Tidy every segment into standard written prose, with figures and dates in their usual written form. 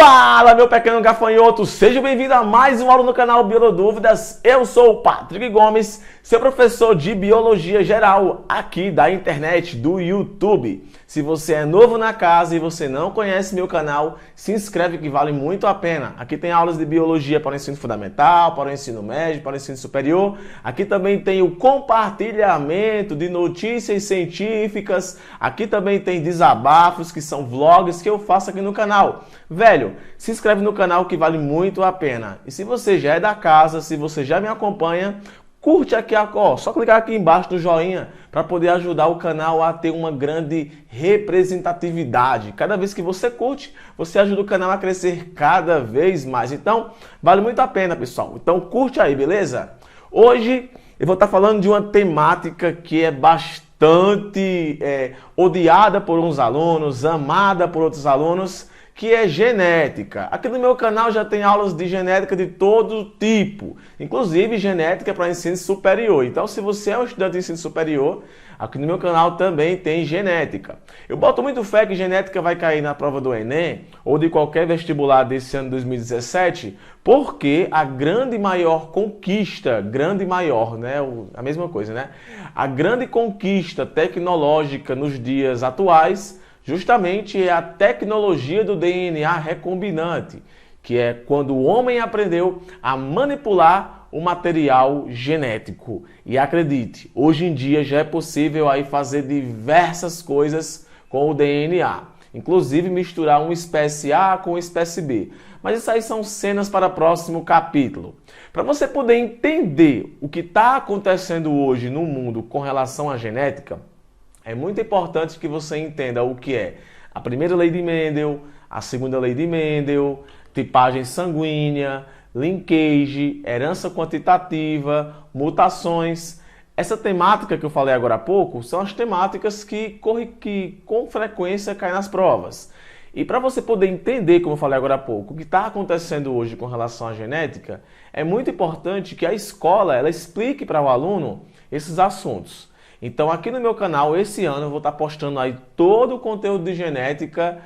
Fala, meu pequeno gafanhoto! Seja bem-vindo a mais uma aula no canal Biolodúvidas. Eu sou o Patrick Gomes, seu professor de Biologia Geral aqui da internet, do YouTube. Se você é novo na casa e você não conhece meu canal, se inscreve que vale muito a pena. Aqui tem aulas de Biologia para o ensino fundamental, para o ensino médio, para o ensino superior. Aqui também tem o compartilhamento de notícias científicas. Aqui também tem desabafos, que são vlogs que eu faço aqui no canal. Velho, se inscreve no canal que vale muito a pena. E se você já é da casa, se você já me acompanha, curte aqui, ó, só clicar aqui embaixo no joinha para poder ajudar o canal a ter uma grande representatividade. Cada vez que você curte, você ajuda o canal a crescer cada vez mais. Então, vale muito a pena, pessoal. Então, curte aí, beleza? Hoje eu vou estar falando de uma temática que é bastante odiada por uns alunos, amada por outros alunos, que é genética. Aqui no meu canal já tem aulas de genética de todo tipo, inclusive genética para ensino superior. Então, se você é um estudante de ensino superior, aqui no meu canal também tem genética. Eu boto muito fé que genética vai cair na prova do Enem ou de qualquer vestibular desse ano 2017, porque a grande maior conquista, a mesma coisa, né? A grande conquista tecnológica nos dias atuais justamente é a tecnologia do DNA recombinante, que é quando o homem aprendeu a manipular o material genético. E acredite, hoje em dia já é possível aí fazer diversas coisas com o DNA, inclusive misturar uma espécie A com uma espécie B. Mas isso aí são cenas para o próximo capítulo. Para você poder entender o que está acontecendo hoje no mundo com relação à genética, é muito importante que você entenda o que é a primeira lei de Mendel, a segunda lei de Mendel, tipagem sanguínea, linkage, herança quantitativa, mutações. Essa temática que eu falei agora há pouco são as temáticas que com frequência caem nas provas. E para você poder entender, como eu falei agora há pouco, o que está acontecendo hoje com relação à genética, é muito importante que a escola ela explique para o aluno esses assuntos. Então aqui no meu canal, esse ano, eu vou estar postando aí todo o conteúdo de genética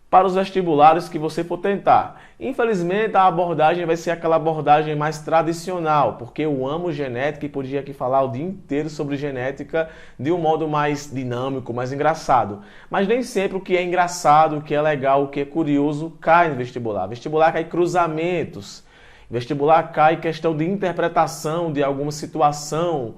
para os vestibulares que você for tentar. Infelizmente a abordagem vai ser aquela abordagem mais tradicional, porque eu amo genética e podia aqui falar o dia inteiro sobre genética de um modo mais dinâmico, mais engraçado. Mas nem sempre o que é engraçado, o que é legal, o que é curioso cai no vestibular. Vestibular cai cruzamentos, vestibular cai questão de interpretação de alguma situação,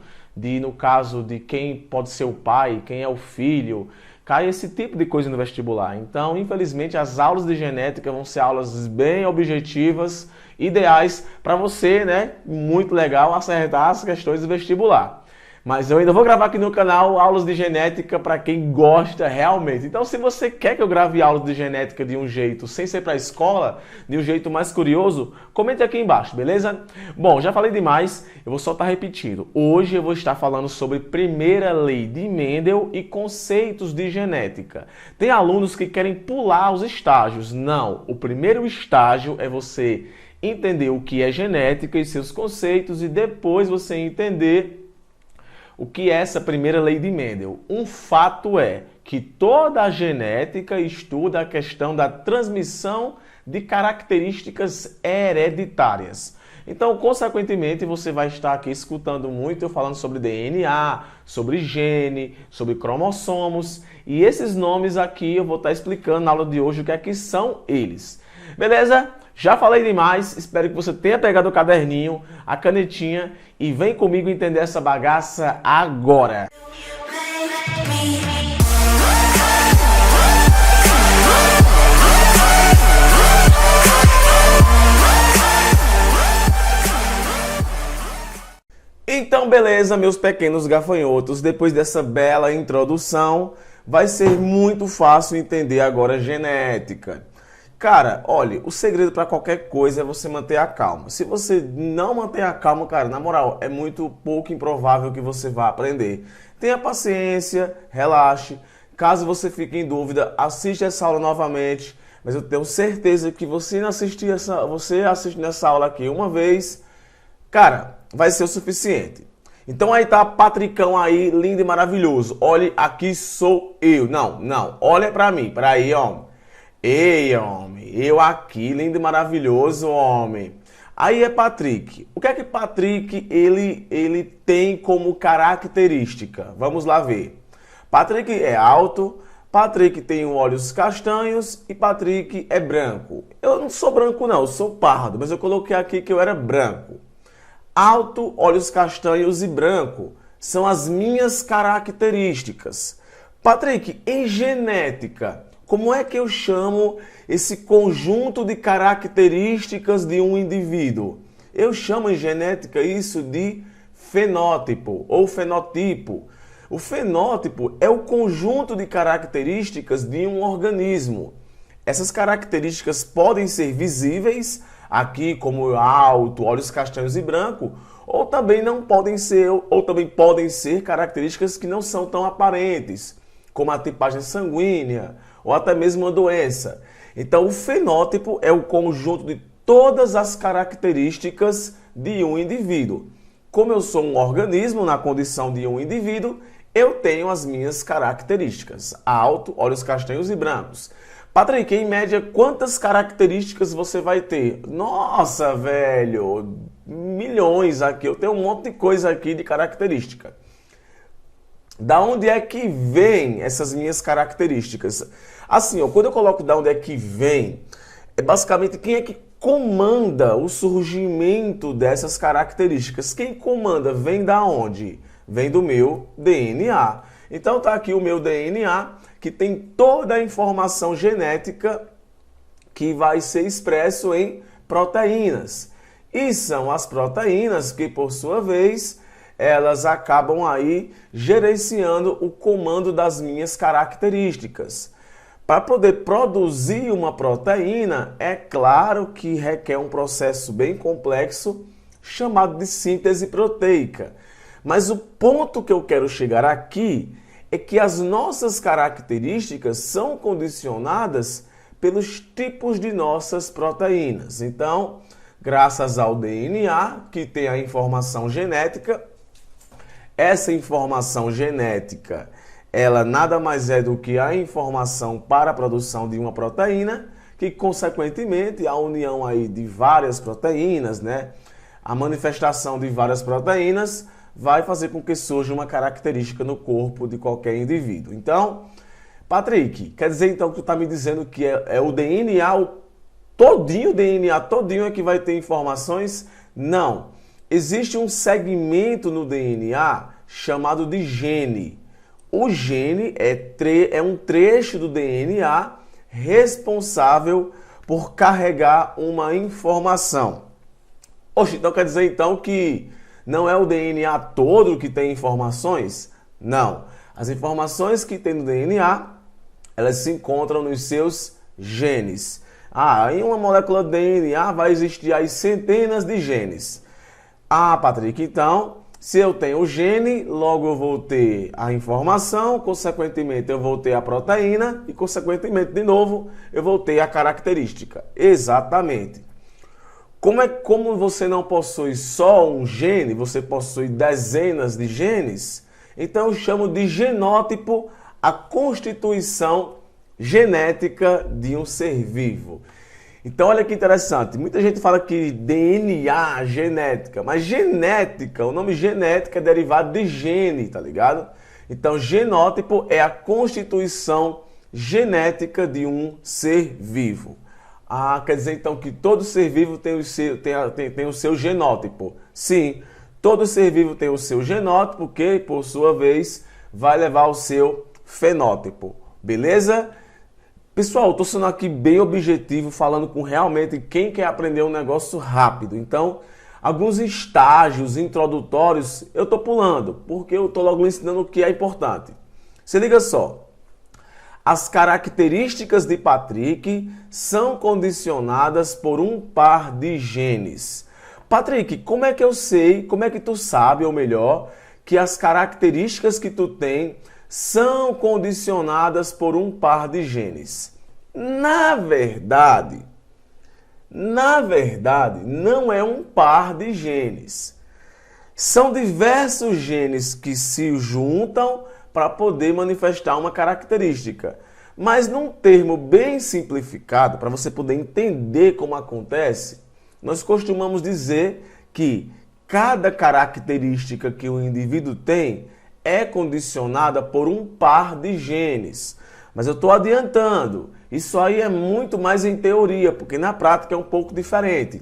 no caso de quem pode ser o pai, quem é o filho, cai esse tipo de coisa no vestibular. Então, infelizmente, as aulas de genética vão ser aulas bem objetivas, ideais para você, né? Muito legal acertar as questões do vestibular. Mas eu ainda vou gravar aqui no canal aulas de genética para quem gosta realmente. Então, se você quer que eu grave aulas de genética de um jeito, sem ser para a escola, de um jeito mais curioso, comente aqui embaixo, beleza? Bom, já falei demais, eu vou só estar repetindo. Hoje eu vou estar falando sobre primeira lei de Mendel e conceitos de genética. Tem alunos que querem pular os estágios. Não, o primeiro estágio é você entender o que é genética e seus conceitos e depois você entender o que é essa primeira lei de Mendel. Um fato é que toda a genética estuda a questão da transmissão de características hereditárias. Então, consequentemente, você vai estar aqui escutando muito eu falando sobre DNA, sobre gene, sobre cromossomos. E esses nomes aqui eu vou estar explicando na aula de hoje o que é que são eles. Beleza? Já falei demais, espero que você tenha pegado o caderninho, a canetinha e vem comigo entender essa bagaça agora. Então, beleza, meus pequenos gafanhotos, depois dessa bela introdução, vai ser muito fácil entender agora a genética. Cara, olha, o segredo para qualquer coisa é você manter a calma. Se você não manter a calma, cara, na moral, é muito pouco improvável que você vá aprender. Tenha paciência, relaxe. Caso você fique em dúvida, assiste essa aula novamente. Mas eu tenho certeza que você assistir nessa aula aqui uma vez, cara, vai ser o suficiente. Então aí tá Patricão aí, lindo e maravilhoso. Olhe, aqui sou eu. Não, olha pra mim, pra aí, homem. Ei, homem, Eu aqui, lindo e maravilhoso, homem. Aí é Patrick. O que é que Patrick ele tem como característica? Vamos lá ver. Patrick é alto, Patrick tem olhos castanhos e Patrick é branco. Eu não sou branco não, eu sou pardo, mas eu coloquei aqui que eu era branco. Alto, olhos castanhos e branco são as minhas características. Patrick, em genética, como é que eu chamo esse conjunto de características de um indivíduo? Eu chamo em genética isso de fenótipo ou fenotipo. O fenótipo é o conjunto de características de um organismo. Essas características podem ser visíveis, aqui como alto, olhos castanhos e branco, ou também não podem ser, ou também podem ser características que não são tão aparentes, como a tipagem sanguínea, ou até mesmo uma doença. Então, o fenótipo é o conjunto de todas as características de um indivíduo. Como eu sou um organismo na condição de um indivíduo, eu tenho as minhas características. Alto, olhos castanhos e brancos. Patrick, em média, quantas características você vai ter? Nossa, velho, milhões aqui. Eu tenho um monte de coisa aqui de característica. Da onde é que vem essas minhas características? Assim, quando eu coloco da onde é que vem, é basicamente quem é que comanda o surgimento dessas características. Quem comanda vem da onde? Vem do meu DNA. Então tá aqui o meu DNA, que tem toda a informação genética que vai ser expresso em proteínas. E são as proteínas que, por sua vez, elas acabam aí gerenciando o comando das minhas características. Para poder produzir uma proteína, é claro que requer um processo bem complexo chamado de síntese proteica. Mas o ponto que eu quero chegar aqui é que as nossas características são condicionadas pelos tipos de nossas proteínas. Então, graças ao DNA, que tem a informação genética, essa informação genética, ela nada mais é do que a informação para a produção de uma proteína, que consequentemente a união aí de várias proteínas, né, a manifestação de várias proteínas vai fazer com que surja uma característica no corpo de qualquer indivíduo. Então, Patrick, quer dizer então que tu está me dizendo que é o DNA, o DNA todinho é que vai ter informações? Não. Existe um segmento no DNA chamado de gene. O gene é um trecho do DNA responsável por carregar uma informação. Oxe, então quer dizer então que não é o DNA todo que tem informações? Não. As informações que tem no DNA, elas se encontram nos seus genes. Em uma molécula de DNA vai existir aí centenas de genes. Patrick, então, se eu tenho o gene, logo eu vou ter a informação, consequentemente eu vou ter a proteína e, consequentemente, de novo, eu vou ter a característica. Exatamente. Como você não possui só um gene, você possui dezenas de genes, então eu chamo de genótipo a constituição genética de um ser vivo. Então olha que interessante, muita gente fala que DNA, genética, mas genética, o nome genética é derivado de gene, tá ligado? Então genótipo é a constituição genética de um ser vivo. Quer dizer então que todo ser vivo tem o seu genótipo. Sim, todo ser vivo tem o seu genótipo, que por sua vez vai levar o seu fenótipo. Beleza? Pessoal, estou sendo aqui bem objetivo, falando com realmente quem quer aprender um negócio rápido. Então, alguns estágios introdutórios eu estou pulando, porque eu estou logo ensinando o que é importante. Se liga só. As características de Patrick são condicionadas por um par de genes. Patrick, como é que eu sei, como é que tu sabe, ou melhor, que as características que tu tem são condicionadas por um par de genes? Na verdade, não é um par de genes. São diversos genes que se juntam para poder manifestar uma característica. Mas num termo bem simplificado, para você poder entender como acontece, nós costumamos dizer que cada característica que o indivíduo tem é condicionada por um par de genes. Mas eu estou adiantando, isso aí é muito mais em teoria, porque na prática é um pouco diferente.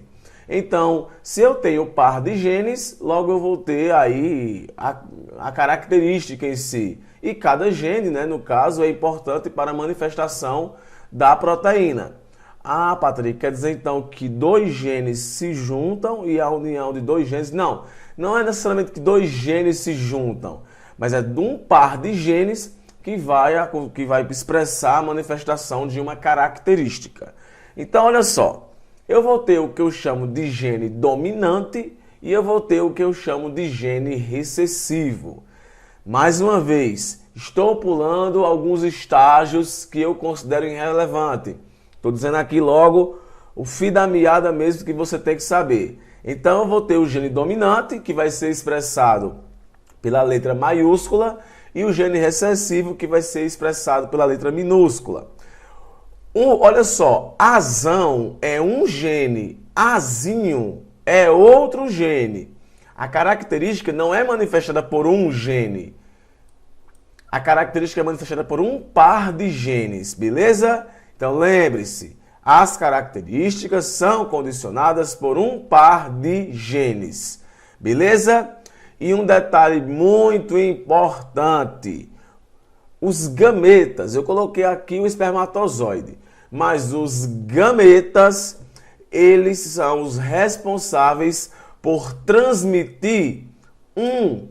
Então, se eu tenho par de genes, logo eu vou ter aí a característica em si. E cada gene, né, no caso, é importante para a manifestação da proteína. Ah, Patrick, quer dizer então que dois genes se juntam e a união de dois genes... Não, não é necessariamente que dois genes se juntam, mas é de um par de genes que vai expressar a manifestação de uma característica. Então, olha só, eu vou ter o que eu chamo de gene dominante e eu vou ter o que eu chamo de gene recessivo. Mais uma vez, estou pulando alguns estágios que eu considero irrelevante. Estou dizendo aqui logo o fio da meada mesmo que você tem que saber. Então eu vou ter o gene dominante, que vai ser expressado pela letra maiúscula, e o gene recessivo, que vai ser expressado pela letra minúscula. Olha só, azão é um gene, azinho é outro gene. A característica não é manifestada por um gene. A característica é manifestada por um par de genes, beleza? Então lembre-se, as características são condicionadas por um par de genes, beleza? E um detalhe muito importante, os gametas, eu coloquei aqui o espermatozoide, mas os gametas, eles são os responsáveis por transmitir um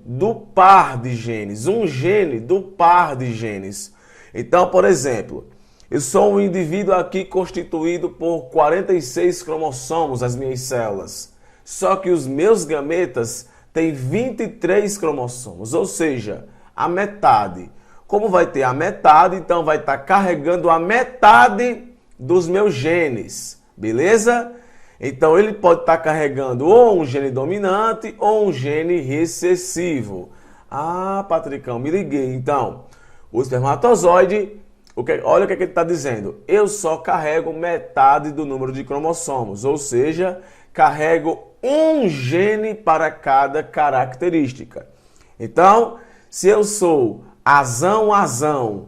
gene do par de genes. Então, por exemplo, eu sou um indivíduo aqui constituído por 46 cromossomos, as minhas células. Só que os meus gametas têm 23 cromossomos, ou seja, a metade. Como vai ter a metade, então vai estar carregando a metade dos meus genes, beleza? Então ele pode estar carregando ou um gene dominante ou um gene recessivo. Ah, Patricão, me liguei. Então, o espermatozoide, olha o que ele está dizendo. Eu só carrego metade do número de cromossomos, ou seja, carrego um gene para cada característica. Então, se eu sou azão,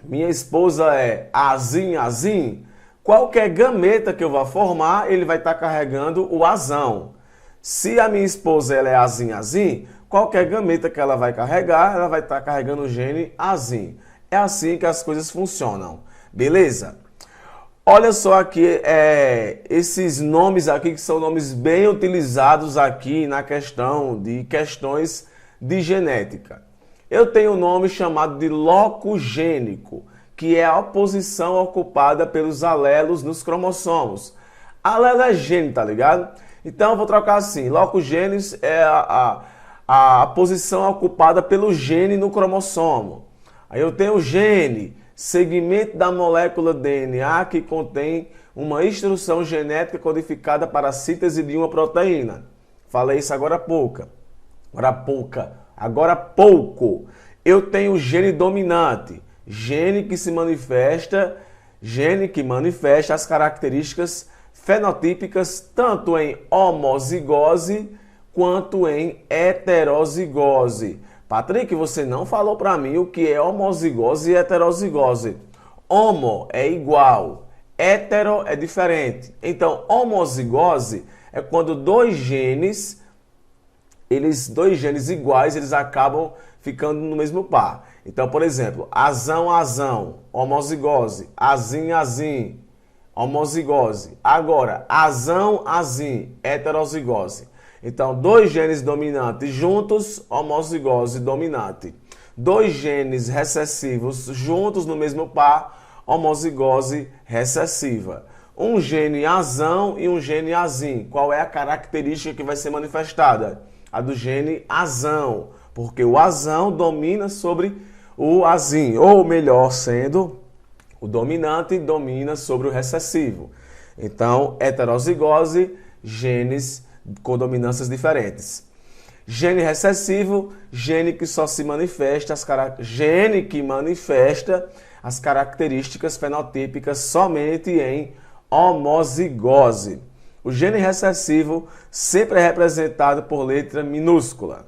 minha esposa é azim, qualquer gameta que eu vá formar, ele vai estar carregando o azão. Se a minha esposa ela é azim, qualquer gameta que ela vai carregar, ela vai estar carregando o gene azim. É assim que as coisas funcionam, beleza? Olha só aqui, esses nomes aqui que são nomes bem utilizados aqui na questões de genética. Eu tenho um nome chamado de locogênico, que é a posição ocupada pelos alelos nos cromossomos. Alelo é gene, tá ligado? Então eu vou trocar assim, locogênes é a posição ocupada pelo gene no cromossomo. Aí eu tenho o gene, segmento da molécula DNA que contém uma instrução genética codificada para a síntese de uma proteína. Falei isso agora há pouco. Eu tenho o gene dominante, gene que manifesta as características fenotípicas tanto em homozigose quanto em heterozigose. Patrick, você não falou para mim o que é homozigose e heterozigose. Homo é igual, hetero é diferente. Então, homozigose é quando dois genes iguais, eles acabam ficando no mesmo par. Então, por exemplo, azão, homozigose, azim, homozigose. Agora, azim, heterozigose. Então, dois genes dominantes juntos, homozigose dominante. Dois genes recessivos juntos no mesmo par, homozigose recessiva. Um gene azão e um gene azim. Qual é a característica que vai ser manifestada? A do gene azão, porque o azão domina sobre o azim, ou melhor sendo, o dominante domina sobre o recessivo. Então, heterozigose, genes com dominâncias diferentes. Gene recessivo, gene que só se manifesta, gene que manifesta as características fenotípicas somente em homozigose. O gene recessivo sempre é representado por letra minúscula.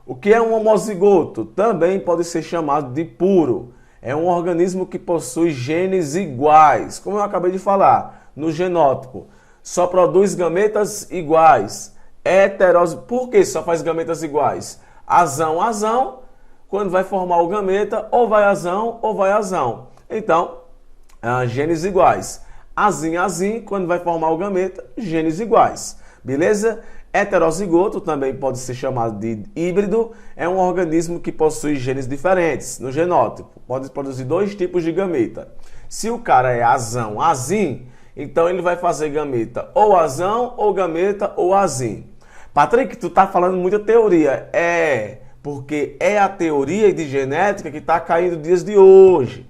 O que é um homozigoto? Também pode ser chamado de puro. É um organismo que possui genes iguais, como eu acabei de falar, no genótipo. Só produz gametas iguais. Por que só faz gametas iguais? Azão, azão, quando vai formar o gameta, ou vai azão ou vai azão. Então, genes iguais. Azim, azim, quando vai formar o gameta, genes iguais. Beleza? Heterozigoto, também pode ser chamado de híbrido, é um organismo que possui genes diferentes no genótipo. Pode produzir dois tipos de gameta. Se o cara é azão, azim, então ele vai fazer gameta ou azão, ou gameta ou azim. Patrick, tu tá falando muita teoria. Porque é a teoria de genética que está caindo nos dias de hoje.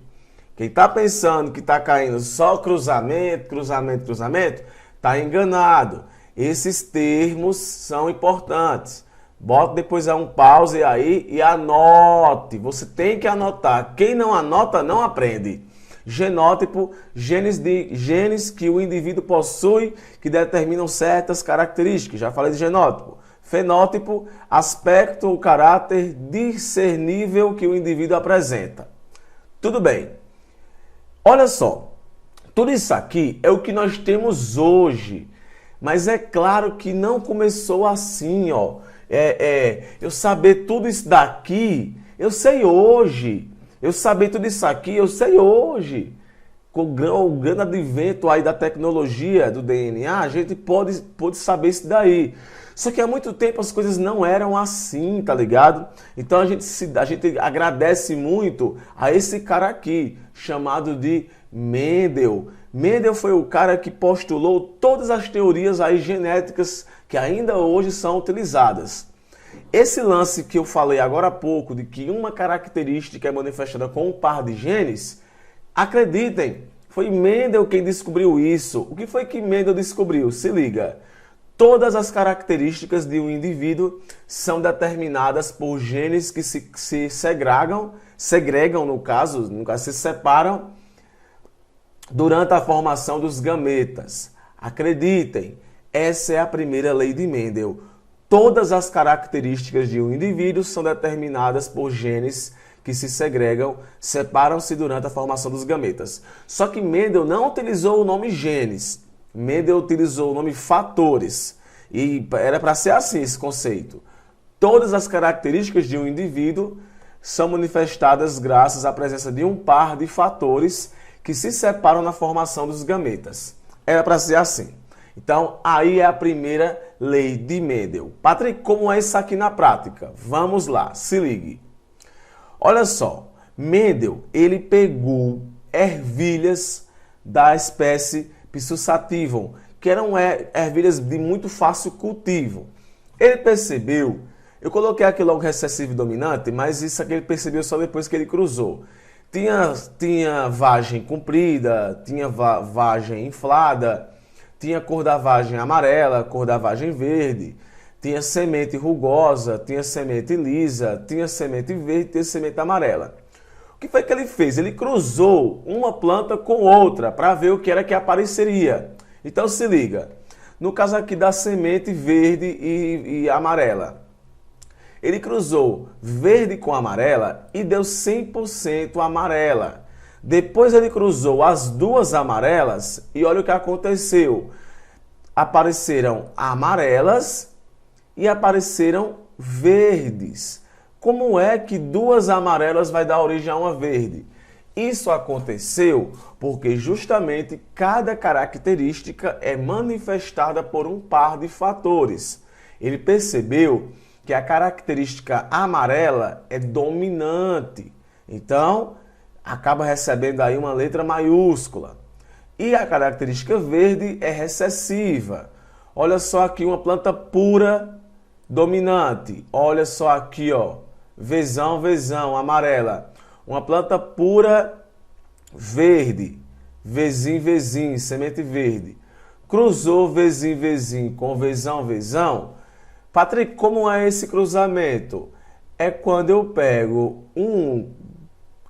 Quem está pensando que está caindo só cruzamento, cruzamento, cruzamento, está enganado. Esses termos são importantes. Bota depois um pause aí e anote. Você tem que anotar. Quem não anota, não aprende. Genótipo, genes que o indivíduo possui que determinam certas características. Já falei de genótipo. Fenótipo, aspecto ou caráter discernível que o indivíduo apresenta. Tudo bem. Olha só, tudo isso aqui é o que nós temos hoje. Mas é claro que não começou assim, ó. Eu saber tudo isso daqui, eu sei hoje. Eu saber tudo isso aqui, eu sei hoje. Com o grande advento aí da tecnologia, do DNA, a gente pode saber isso daí. Só que há muito tempo as coisas não eram assim, tá ligado? Então a gente agradece muito a esse cara aqui, chamado de Mendel. Mendel foi o cara que postulou todas as teorias aí genéticas que ainda hoje são utilizadas. Esse lance que eu falei agora há pouco, de que uma característica é manifestada com um par de genes, acreditem, foi Mendel quem descobriu isso. O que foi que Mendel descobriu? Se liga. Todas as características de um indivíduo são determinadas por genes que se segregam no caso se separam durante a formação dos gametas. Acreditem, essa é a primeira lei de Mendel. Todas as características de um indivíduo são determinadas por genes que se segregam, separam-se durante a formação dos gametas. Só que Mendel não utilizou o nome genes. Mendel utilizou o nome fatores. E era para ser assim esse conceito. Todas as características de um indivíduo são manifestadas graças à presença de um par de fatores que se separam na formação dos gametas. Era para ser assim. Então, aí é a primeira lei de Mendel. Patrick, como é isso aqui na prática? Vamos lá, se ligue. Olha só, Mendel, ele pegou ervilhas da espécie Pseudosativum, que eram ervilhas de muito fácil cultivo. Ele percebeu, eu coloquei aqui logo recessivo e dominante, mas isso aqui ele percebeu só depois que ele cruzou. Tinha vagem comprida, tinha vagem inflada, tinha cor da vagem amarela, cor da vagem verde, tinha semente rugosa, tinha semente lisa, tinha semente verde, tinha semente amarela. O que foi que ele fez? Ele cruzou uma planta com outra para ver o que era que apareceria. Então se liga, no caso aqui da semente verde e amarela, ele cruzou verde com amarela e deu 100% amarela. Depois ele cruzou as duas amarelas e olha o que aconteceu. Apareceram amarelas e apareceram verdes. Como é que duas amarelas vai dar origem a uma verde? Isso aconteceu porque justamente cada característica é manifestada por um par de fatores. Ele percebeu que a característica amarela é dominante. Então, acaba recebendo aí uma letra maiúscula. E a característica verde é recessiva. Olha só aqui uma planta pura dominante. Olha só aqui, ó, vezão, vezão, amarela. Uma planta pura verde, vezinho, vezinho, semente verde. Cruzou vezinho, vezinho com vezão, vezão. Patrick, como é esse cruzamento? É quando eu pego um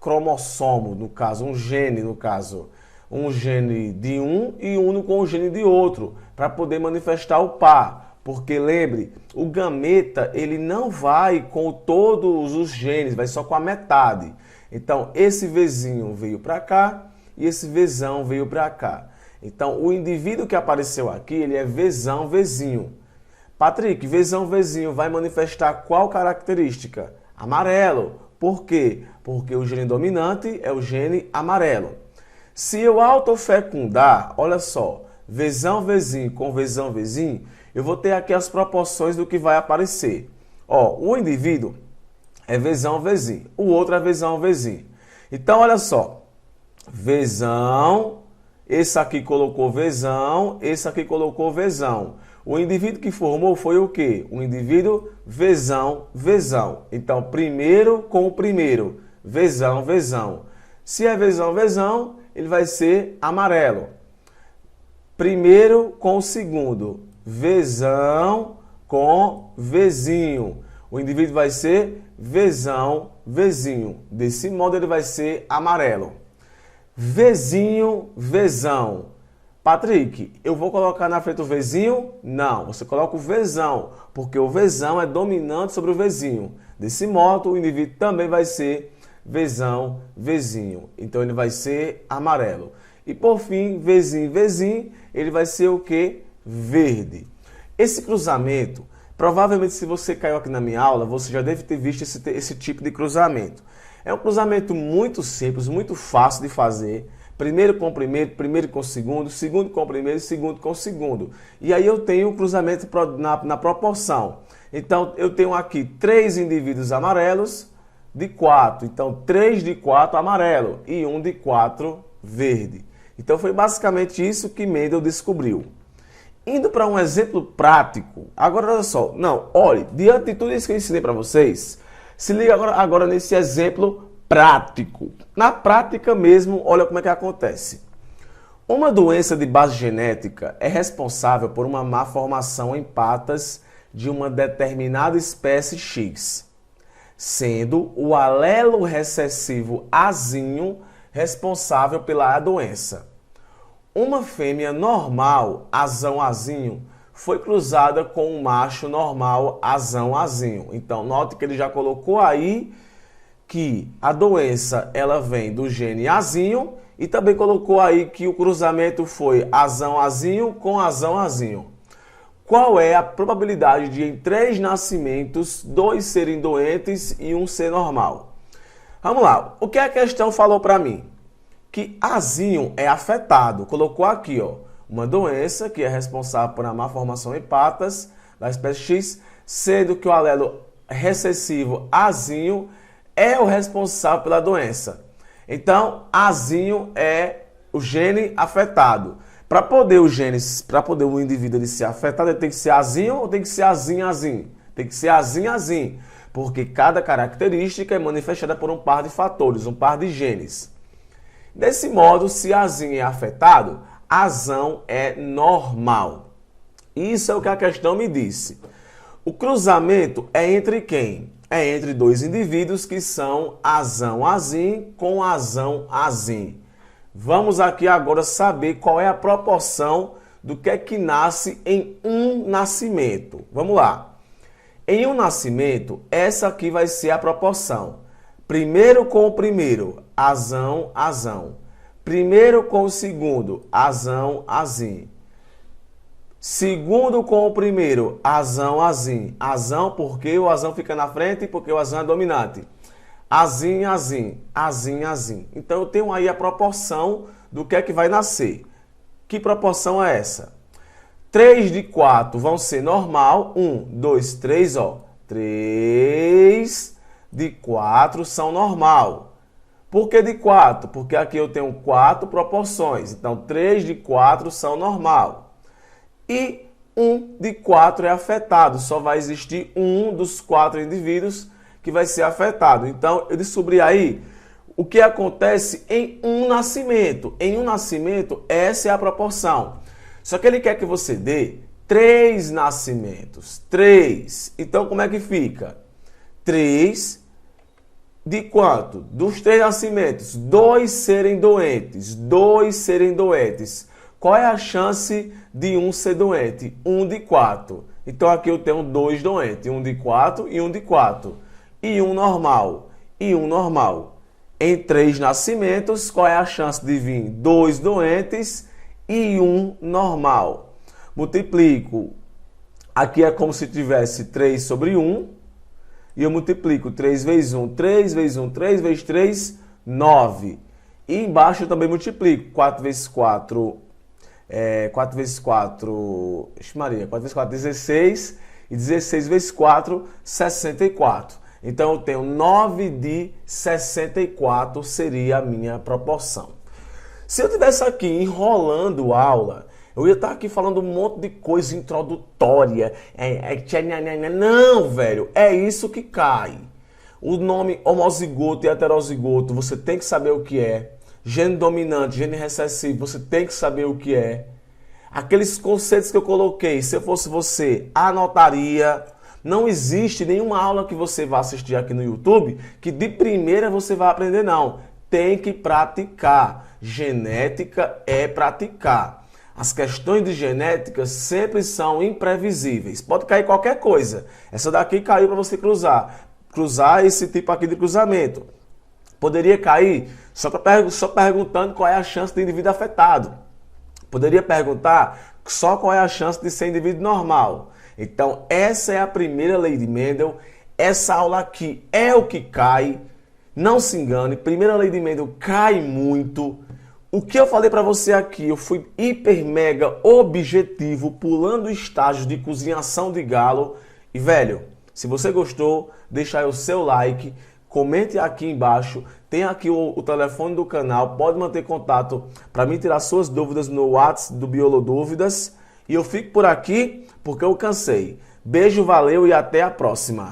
cromossomo, no caso, um gene, no caso, um gene de um e uno com o gene de outro, para poder manifestar o par. Porque lembre, o gameta ele não vai com todos os genes, vai só com a metade. Então esse Vzinho veio para cá e esse Vzão veio para cá. Então o indivíduo que apareceu aqui, ele é Vzão, Vzinho. Patrick, Vzão, Vzinho vai manifestar qual característica? Amarelo. Por quê? Porque o gene dominante é o gene amarelo. Se eu autofecundar, olha só, Vzão, Vzinho com Vzão, Vzinho, eu vou ter aqui as proporções do que vai aparecer. Ó, o indivíduo é Vzão, Vzinho, o outro é Vzão, Vzinho. Então, olha só, Vzão, esse aqui colocou Vzão, esse aqui colocou Vzão. O indivíduo que formou foi o quê? O indivíduo Vzão, Vzão. Então, primeiro com o primeiro, Vzão, Vzão. Se é Vzão, Vzão, ele vai ser amarelo. Primeiro com o segundo, Vzão com Vzinho. O indivíduo vai ser Vzão, Vzinho. Desse modo ele vai ser amarelo. Vzinho, Vzão. Patrick, eu vou colocar na frente o Vzinho? Não, você coloca o Vzão, porque o Vzão é dominante sobre o Vzinho. Desse modo, o indivíduo também vai ser Vzão, Vzinho. Então ele vai ser amarelo. E por fim, Vzinho, Vzinho, ele vai ser o quê? Verde. Esse cruzamento, provavelmente se você caiu aqui na minha aula, você já deve ter visto esse tipo de cruzamento. É um cruzamento muito simples, muito fácil de fazer. Primeiro com o primeiro, primeiro com o segundo com o primeiro e segundo com o segundo. E aí eu tenho o cruzamento na proporção. Então eu tenho aqui 3 indivíduos amarelos de 4. Então 3 de 4 amarelo e 1 de 4 verde. Então foi basicamente isso que Mendel descobriu. Indo para um exemplo prático, agora olha só, olhe, diante de tudo isso que eu ensinei para vocês, se liga agora nesse exemplo prático. Na prática mesmo, olha como é que acontece. Uma doença de base genética é responsável por uma má formação em patas de uma determinada espécie X, sendo o alelo recessivo Azinho responsável pela doença. Uma fêmea normal, Azão Azinho, foi cruzada com um macho normal, Azão Azinho. Então, note que ele já colocou aí que a doença ela vem do gene Azinho e também colocou aí que o cruzamento foi Azão Azinho com Azão Azinho. Qual é a probabilidade de em 3 nascimentos, 2 serem doentes e 1 ser normal? Vamos lá, o que a questão falou para mim? Que Azinho é afetado. Colocou aqui, ó, uma doença que é responsável por uma má formação em patas da espécie X, sendo que o alelo recessivo Azinho é o responsável pela doença. Então, Azinho é o gene afetado. Para poder o indivíduo ele ser afetado, ele tem que ser Azinho ou tem que ser Azinho, Azinho? Tem que ser Azinho, Azinho, porque cada característica é manifestada por um par de fatores, um par de genes. Desse modo, se Azinho é afetado, Azão é normal. Isso é o que a questão me disse. O cruzamento é entre quem? É entre 2 indivíduos que são Azão Azim com Azão Azim. Vamos aqui agora saber qual é a proporção do que é que nasce em um nascimento. Vamos lá. Em um nascimento, essa aqui vai ser a proporção. Primeiro com o primeiro, Azão, Azão. Primeiro com o segundo, Azão, Azim. Segundo com o primeiro, Azão, Azim. Azão porque o Azão fica na frente e porque o Azão é dominante. Azim, Azim. Azim, Azim. Então eu tenho aí a proporção do que é que vai nascer. Que proporção é essa? 3 de 4 vão ser normal. 1, 2, 3, ó. 3 de 4 são normal. Por que de 4? Porque aqui eu tenho 4 proporções. Então, 3 de 4 são normal. E 1 de 4 é afetado. Só vai existir um dos 4 indivíduos que vai ser afetado. Então, eu descobri aí o que acontece em um nascimento. Em um nascimento, essa é a proporção. Só que ele quer que você dê 3 nascimentos. 3. Então, como é que fica? 3 De quanto? Dos 3 nascimentos, 2 serem doentes. 2 serem doentes. Qual é a chance de um ser doente? 1 de 4. Então aqui eu tenho 2 doentes. 1 de 4 e 1 de 4. E um normal. E um normal. Em 3 nascimentos, qual é a chance de vir 2 doentes e 1 normal? Multiplico. Aqui é como se tivesse 3 sobre 1. E eu multiplico 3 vezes 1, 3 vezes 1, 3 vezes 3, 9. E embaixo eu também multiplico 4 vezes 4, 4 vezes 4, Maria, 4 vezes 4, 16. E 16 vezes 4, 64. Então eu tenho 9 de 64 seria a minha proporção. Se eu estivesse aqui enrolando aula, eu ia estar aqui falando um monte de coisa introdutória. Não, velho, é isso que cai. O nome homozigoto e heterozigoto, você tem que saber o que é. Gene dominante, gene recessivo, você tem que saber o que é. Aqueles conceitos que eu coloquei, se eu fosse você, anotaria. Não existe nenhuma aula que você vá assistir aqui no YouTube que de primeira você vai aprender, não. Tem que praticar. Genética é praticar. As questões de genética sempre são imprevisíveis. Pode cair qualquer coisa. Essa daqui caiu para você cruzar. Cruzar esse tipo aqui de cruzamento. Poderia cair só perguntando qual é a chance de indivíduo afetado. Poderia perguntar só qual é a chance de ser indivíduo normal. Então, essa é a primeira lei de Mendel. Essa aula aqui é o que cai. Não se engane, primeira lei de Mendel cai muito. O que eu falei para você aqui, eu fui hiper mega objetivo, pulando estágios de cozinhação de galo. E velho, se você gostou, deixa aí o seu like, comente aqui embaixo, tem aqui o telefone do canal, pode manter contato para mim tirar suas dúvidas no WhatsApp do Biolodúvidas. E eu fico por aqui porque eu cansei. Beijo, valeu e até a próxima.